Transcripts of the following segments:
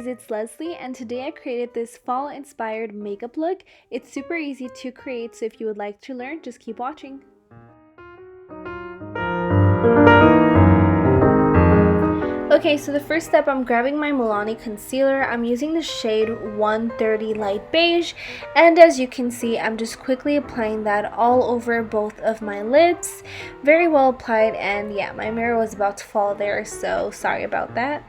guys, it's Leslie, and today I created this fall inspired makeup look. It's super easy to create, so if you would like to learn, just keep watching. Okay, so the first step, I'm grabbing my Milani concealer. I'm using the shade 130 Light Beige, and as you can see, I'm just quickly applying that all over both of my lids. Very well applied, and yeah, my mirror was about to fall there, so sorry about that.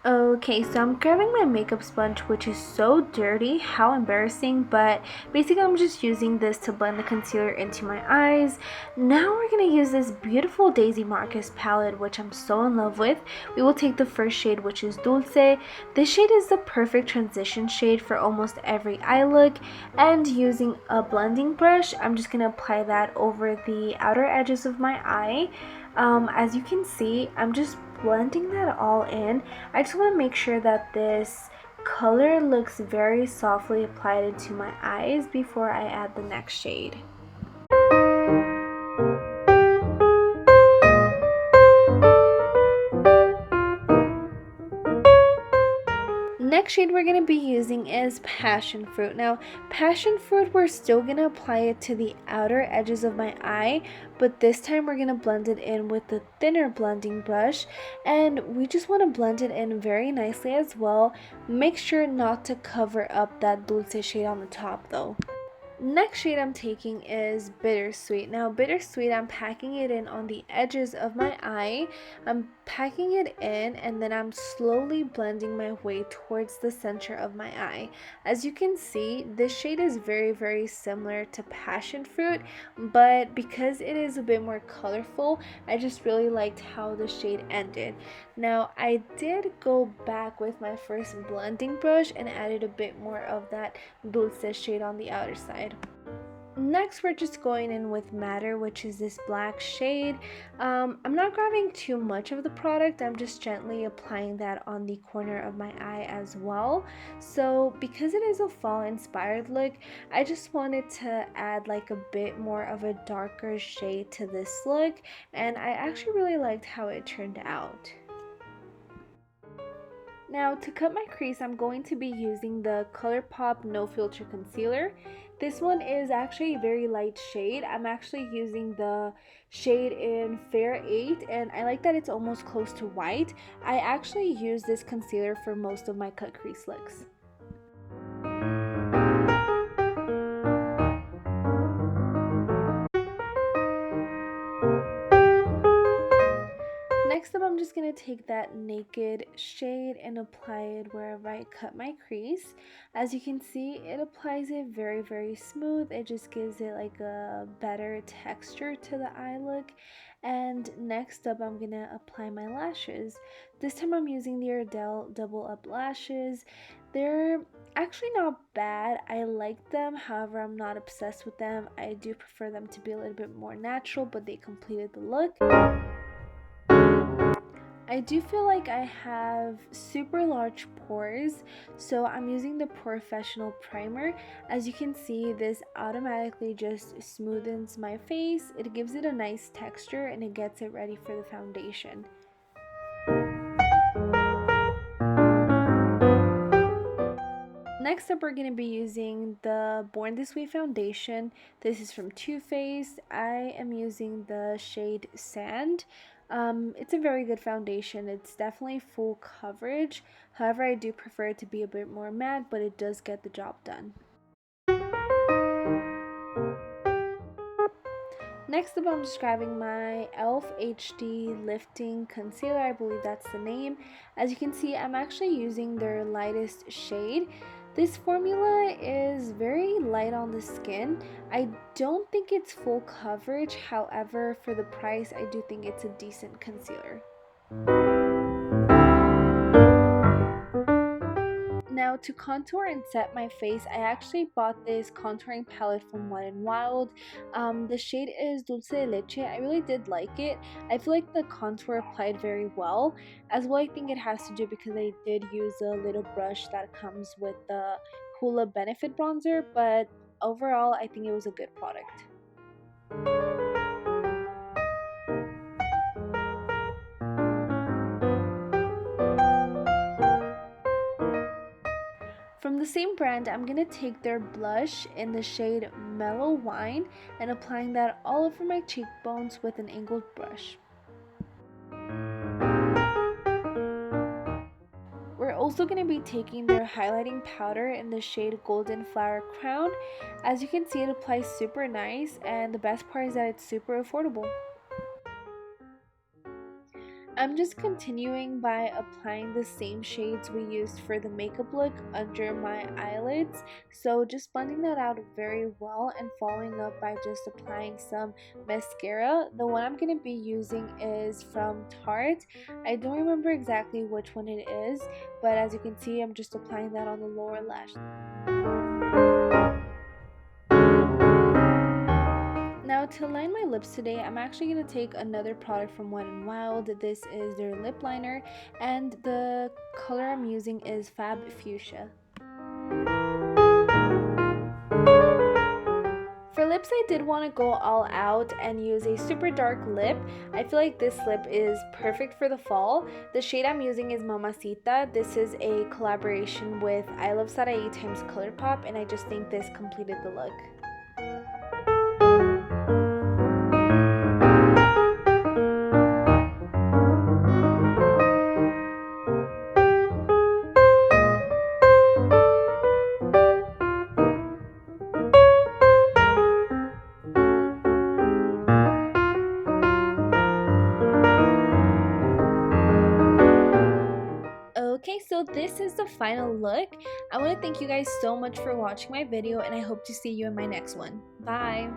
Okay, so I'm grabbing my makeup sponge, which is so dirty, how embarrassing, but basically I'm just using this to blend the concealer into my eyes. Now we're going to use this beautiful Daisy Marquez palette, which I'm so in love with. We will take the first shade, which is Dulce. This shade is the perfect transition shade for almost every eye look, and using a blending brush, I'm just going to apply that over the outer edges of my eye. As you can see, I'm just blending that all in. I just want to make sure that this color looks very softly applied into my eyes before I add the next shade. Next shade we're going to be using is Passion Fruit. Now, Passion Fruit, we're still going to apply it to the outer edges of my eye, but this time we're going to blend it in with the thinner blending brush, and we just want to blend it in very nicely as well. Make sure not to cover up that Dulce shade on the top though. Next shade I'm taking is Bittersweet. Now Bittersweet, I'm packing it in on the edges of my eye. I'm packing it in and then I'm slowly blending my way towards the center of my eye. As you can see, this shade is very similar to Passion Fruit, but because it is a bit more colorful, I just really liked how the shade ended. Now I did go back with my first blending brush and added a bit more of that Dulce shade on the outer side. Next, we're just going in with Matter, which is this black shade. I'm not grabbing too much of the product. I'm just gently applying that on the corner of my eye as well. So because it is a fall inspired look, I just wanted to add like a bit more of a darker shade to this look, and I actually really liked how it turned out. Now to cut my crease, I'm going to be using the ColourPop No Filter Concealer. This one is actually a very light shade. I'm actually using the shade in Fair 8, and I like that it's almost close to white. I actually use this concealer for most of my cut crease looks. Next up, I'm just going to take that Naked shade and apply it wherever I cut my crease. As you can see, it applies it very smooth. It just gives it like a better texture to the eye look. And next up, I'm going to apply my lashes. This time I'm using the Ardell Double Up Lashes. They're actually not bad. I like them, however I'm not obsessed with them. I do prefer them to be a little bit more natural, but they completed the look. I do feel like I have super large pores, so I'm using the Professional Primer. As you can see, this automatically just smoothens my face. It gives it a nice texture and it gets it ready for the foundation. Next up, we're going to be using the Born This Way foundation. This is from Too Faced. I am using the shade Sand. It's a very good foundation. It's definitely full coverage. However, I do prefer it to be a bit more matte, but it does get the job done. Next up, I'm just grabbing my e.l.f. HD Lifting Concealer. I believe that's the name. As you can see, I'm actually using their lightest shade. This formula is very light on the skin. I don't think it's full coverage. However, for the price, I do think it's a decent concealer. Now to contour and set my face, I actually bought this contouring palette from Wet n Wild. The shade is Dulce de Leche. I really did like it. I feel like the contour applied very well. As well, I think it has to do because I did use a little brush that comes with the Hoola Benefit Bronzer, but overall, I think it was a good product. the same brand, I'm going to take their blush in the shade Mellow Wine and applying that all over my cheekbones with an angled brush. We're also going to be taking their highlighting powder in the shade Golden Flower Crown. As you can see, it applies super nice, and the best part is that it's super affordable. I'm just continuing by applying the same shades we used for the makeup look under my eyelids. So just blending that out very well and following up by just applying some mascara. The one I'm going to be using is from Tarte. I don't remember exactly which one it is, but as you can see, I'm just applying that on the lower lash. Now to line my lips today, I'm actually going to take another product from Wet n Wild. This is their lip liner, and the color I'm using is Fab Fuchsia. For lips, I did want to go all out and use a super dark lip. I feel like this lip is perfect for the fall. The shade I'm using is Mamacita. This is a collaboration with I Love Sarai times ColourPop, and I just think this completed the look. Okay, so this is the final look. I want to thank you guys so much for watching my video, and I hope to see you in my next one. Bye!